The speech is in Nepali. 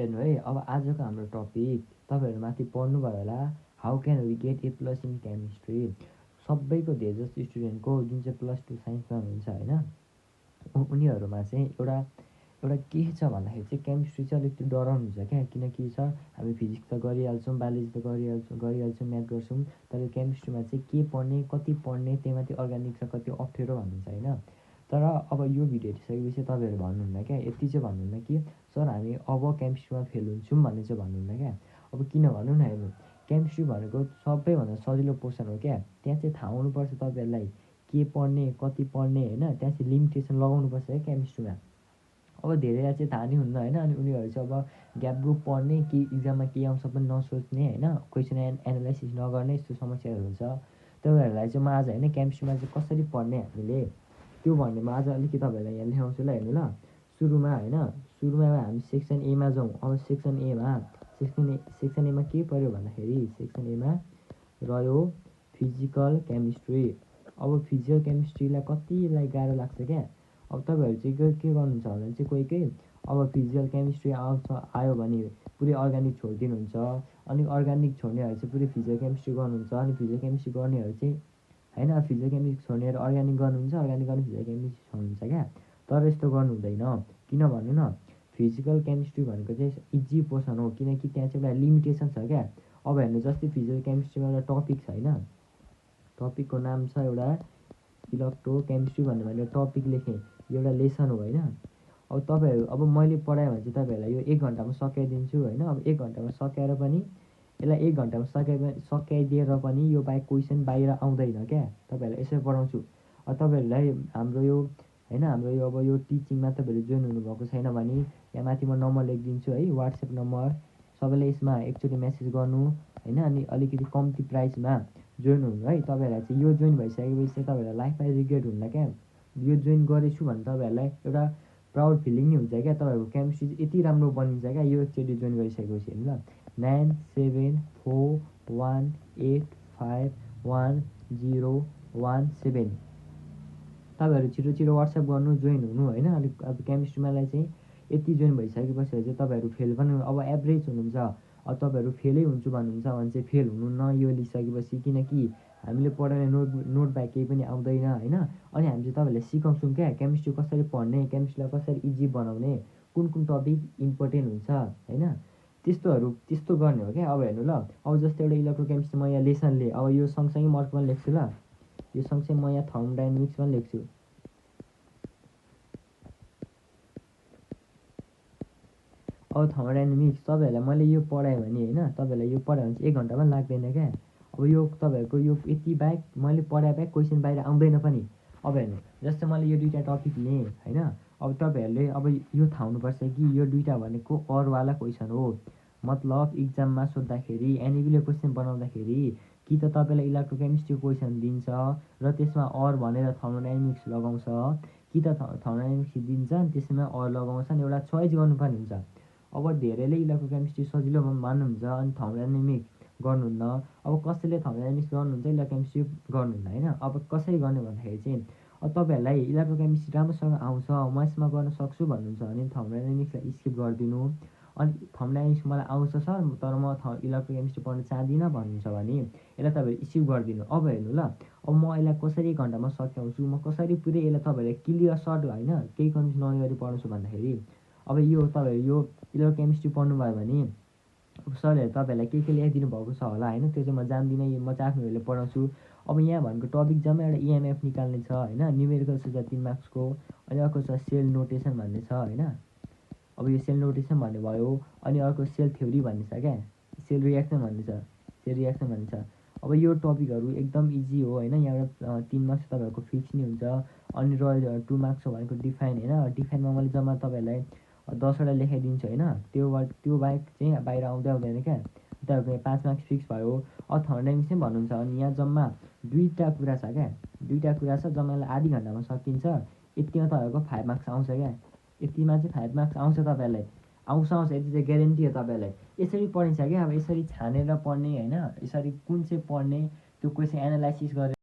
हेर्नु है, अब आजको हाम्रो टपिक तपाईँहरू माथि पढ्नुभयो होला, how can we get A plus in chemistry. सबैको धेरै जस्तो स्टुडेन्टको जुन चाहिँ +2 साइन्समा हुन्छ होइन, उनीहरूमा चाहिँ एउटा एउटा के छ भन्दाखेरि चाहिँ केमिस्ट्री चाहिँ अलिकति डराउनु हुन्छ क्या। किनकि हामी फिजिक्स त गरिहाल्छौँ, बायोलोजी त गरिहाल्छौँ, म्याथ गर्छौँ, तर केमिस्ट्रीमा चाहिँ के पढ्ने, कति पढ्ने, त्यहीमाथि अर्ग्यानिक छ कति अप्ठ्यारो भन्नुहुन्छ होइन। तर अब यो भिडियो हेरिसकेपछि तपाईँहरू भन्नुहुन्न क्या, यति चाहिँ भन्नुहुन्न कि सर हामी अब केमिस्ट्रीमा फेल हुन्छौँ भन्ने चाहिँ भन्नुहुन्न क्या। अब किन भनौँ न, हेर्नु केमिस्ट्री भनेको सबैभन्दा सजिलो पोर्सन हो क्या। त्यहाँ चाहिँ थाहा हुनुपर्छ तपाईँहरूलाई के पढ्ने, कति पढ्ने होइन, त्यहाँ चाहिँ लिमिटेसन लगाउनुपर्छ क्या केमिस्ट्रीमा। अब धेरैलाई चाहिँ थाहा नै हुन्न होइन, अनि उनीहरू चाहिँ अब ग्याप ग्रुप पढ्ने कि इक्जाममा के आउँछ पनि नसोच्ने होइन, क्वेसन एनालाइसिस नगर्ने, यस्तो समस्याहरू हुन्छ। तपाईँहरूलाई चाहिँ म आज होइन केमिस्ट्रीमा चाहिँ कसरी पढ्ने हामीले त्यो भन्ने म आज अलिकति तपाईँहरूलाई यहाँ लेखाउँछु ल। हेर्नु ल, सुरुमा हामी सेक्सन एमा जाउँ। अब सेक्सन एमा के पऱ्यो भन्दाखेरि सेक्सन एमा रह्यो फिजिकल केमिस्ट्री। अब फिजिकल केमिस्ट्रीलाई कतिलाई गाह्रो लाग्छ क्या। अब तपाईँहरू चाहिँ के गर्नुहुन्छ भने चाहिँ कोही अब फिजिकल केमिस्ट्री आयो भने पुरै अर्ग्यानिक छोडिदिनुहुन्छ, अनि अर्ग्यानिक छोड्नेहरू चाहिँ पुरै फिजिकल केमिस्ट्री गर्नुहुन्छ, अनि फिजिकल केमिस्ट्री गर्नेहरू चाहिँ होइन फिजिकल केमिस्ट्री छोड्नेहरू अर्ग्यानिक गर्नुहुन्छ, अर्ग्यानिक गर्ने फिजिकल केमिस्ट्री छोड्नुहुन्छ क्या। तर यस्तो गर्नु हुँदैन, किन भन्नु न, फिजिकल केमिस्ट्री भनेको चाहिँ इजी पोर्सन हो, किनकि त्यहाँ चाहिँ एउटा लिमिटेसन छ क्या। अब हेर्नु जस्तै फिजिकल केमिस्ट्रीमा एउटा टपिक छ होइन, टपिकको नाम छ एउटा इलेक्ट्रो केमिस्ट्री भन्ने मैले टपिक लेखेँ, एउटा लेसन हो होइन। अब तपाईँहरू अब मैले पढाएँ भने चाहिँ तपाईँहरूलाई यो 1 घन्टामा सकाइदिन्छु होइन। अब 1 घन्टामा सकाएर पनि यसलाई 1 घन्टामा सकाइदिएर पनि यो बाहेक क्वेसन बाहिर आउँदैन क्या। तपाईँहरूलाई यसरी पढाउँछु। अब तपाईँहरूलाई हाम्रो यो होइन, हाम्रो यो अब यो टिचिङमा तपाईँहरू जोइन हुनुभएको छैन भने यहाँ माथि म नम्बर लेखिदिन्छु है, वाट्सएप नम्बर। सबैले यसमा एकचोटि मेसेज गर्नु होइन, अनि अलिकति कम्ती प्राइसमा जोइन हुनु है। तपाईँहरूलाई चाहिँ यो जोइन भइसकेपछि चाहिँ तपाईँहरूलाई लाइफमा रिग्रेट हुन्न क्या। यो जोइन गरेछु भने तपाईँहरूलाई एउटा प्राउड फिलिङ नै हुन्छ क्या। तपाईँहरूको केमिस्ट्री चाहिँ यति राम्रो बनिन्छ क्या यो एकचोटि जोइन गरिसकेपछि। हेर्नु ल, 9741851017 तपाईँहरू छिटो छिटो वाट्सएप गर्नु, जोइन हुनु होइन। अलिक अब केमिस्ट्रीमालाई चाहिँ यति जोइन भइसकेपछि चाहिँ तपाईँहरू फेल पनि अब एभरेज हुनुहुन्छ। अब तपाईँहरू फेलै हुन्छु भन्नुहुन्छ भने चाहिँ फेल हुनुहुन्न यो लिइसकेपछि, किनकि हामीले पढाउने नोट बाहेक केही पनि आउँदैन होइन। अनि हामी चाहिँ तपाईँहरूलाई सिकाउँछौँ क्या केमिस्ट्री कसरी पढ्ने, केमिस्ट्रीलाई कसरी इजी बनाउने, कुन टपिक इम्पोर्टेन्ट हुन्छ होइन, त्यस्तो गर्ने हो क्या। अब हेर्नु ल, अब जस्तै एउटा इलेक्ट्रो केमिस्ट्री म यहाँ लेसनले, अब यो सँगसँगै म अर्को पनि लेख्छु ल, यो सँगसँगै म यहाँ थर्मोडाइनामिक्स पनि लेख्छु। अब थर्मोडाइनामिक्स तपाईँहरूलाई मैले यो पढाएँ भने होइन, तपाईँहरूलाई यो पढायो भने चाहिँ 1 घन्टा पनि लाग्दैन क्या। अब यो तपाईँहरूको यो यति बाहेक मैले पढाए बाहेक क्वेसन बाहिर आउँदैन पनि। अब हेर्नु जस्तै मैले यो दुईवटा टपिक लिएँ होइन, अब तपाईँहरूले अब यो थाहा हुनुपर्छ कि यो दुईवटा भनेको अरवाला क्वेसन हो। मतलब इक्जाममा सोद्धाखेरि एनइबीले क्वेसन बनाउँदाखेरि कि त तपाईँलाई इलेक्ट्रोकेमिस्ट्रीको क्वेसन दिन्छ र त्यसमा अर भनेर थर्मोडाइनामिक्स लगाउँछ, कि त थर्मोडाइनामिक्स दिन्छ अनि त्यसमा अर लगाउँछ, अनि एउटा चोइस गर्नुपर्ने हुन्छ। अब धेरैले इलेक्ट्रोकेमिस्ट्री सजिलो मान्नुहुन्छ अनि थर्मोडाइनामिक्स गर्नुहुन्न। अब कसैले थर्मोडाइनामिक्स गर्नुहुन्छ, इलेक्ट्रोकेमिस्ट्री गर्नुहुन्न होइन। अब कसरी गर्ने भन्दाखेरि चाहिँ अब तपाईँहरूलाई इलेक्ट्रोकेमिस्ट्री राम्रोसँग आउँछ, म यसमा गर्न सक्छु भन्नुहुन्छ भने थर्मोडाइनामिक्सलाई स्किप गरिदिनु। अनि थर्मोडाइनामिक्स मलाई आउँछ सर तर म इलेक्ट्रोकेमिस्ट्री पढ्न चाहदिनँ भन्नुहुन्छ भने यसलाई तपाईँहरू स्किप गरिदिनु। अब हेर्नु ल, अब म यसलाई कसरी 1 घन्टामा सकाउँछु, म कसरी पुरै यसलाई तपाईँहरूले क्लियर सर्ट होइन केही कन्फ्युज नगरी पढाउँछु भन्दाखेरि, अब यो तपाईँहरू यो इलेक्ट्रोकेमिस्ट्री पढ्नुभयो भने अब सरहरूले तपाईँहरूलाई के ल्याइदिनु भएको छ होला होइन, त्यो चाहिँ म जान्दिनँ, म चाहिँ आफ्नो हेरले पढाउँछु। अब यहाँ भनेको टपिक जम्मै एउटा इएमएफ निकाल्ने छ होइन, न्युमेरिकल छ 3 मार्क्सको, अनि अर्को छ सेल नोटेसन भन्ने छ होइन। अब यो सेल नोटेसन भन्ने भयो, अनि अर्को सेल थ्योरी भन्ने छ क्या, सेल रियाक्सन भन्ने छ। अब यो टपिकहरू एकदम इजी हो होइन, यहाँबाट 3 मार्क्स तपाईँहरूको फिक्स नै हुन्छ। अनि र 2 मार्क्स भनेको डिफाइन होइन, डिफाइनमा मैले जम्मा तपाईँहरूलाई 10वटा लेखाइदिन्छु होइन, त्यो बाहेक चाहिँ बाहिर आउँदैन क्या। तपाईँहरूको यहाँ 5 मार्क्स फिक्स भयो। अब थर्मोडाइनामिक्स नै भन्नुहुन्छ भने यहाँ जम्मा 2टा कुरा छ क्या, 2टा कुरा छ, जम्मालाई आधी घन्टामा सकिन्छ। यतिमा तपाईँहरूको 5 मार्क्स आउँछ क्या, यतिमा चाहिँ 5 मार्क्स आउँछ तपाईँहरूलाई, आउँछ यति चाहिँ ग्यारेन्टी हो तपाईँहरूलाई। यसरी पढिन्छ क्या, अब यसरी छानेर पढ्ने होइन, यसरी कुन चाहिँ पढ्ने त्यो क्वेसन एनालाइसिस गरेर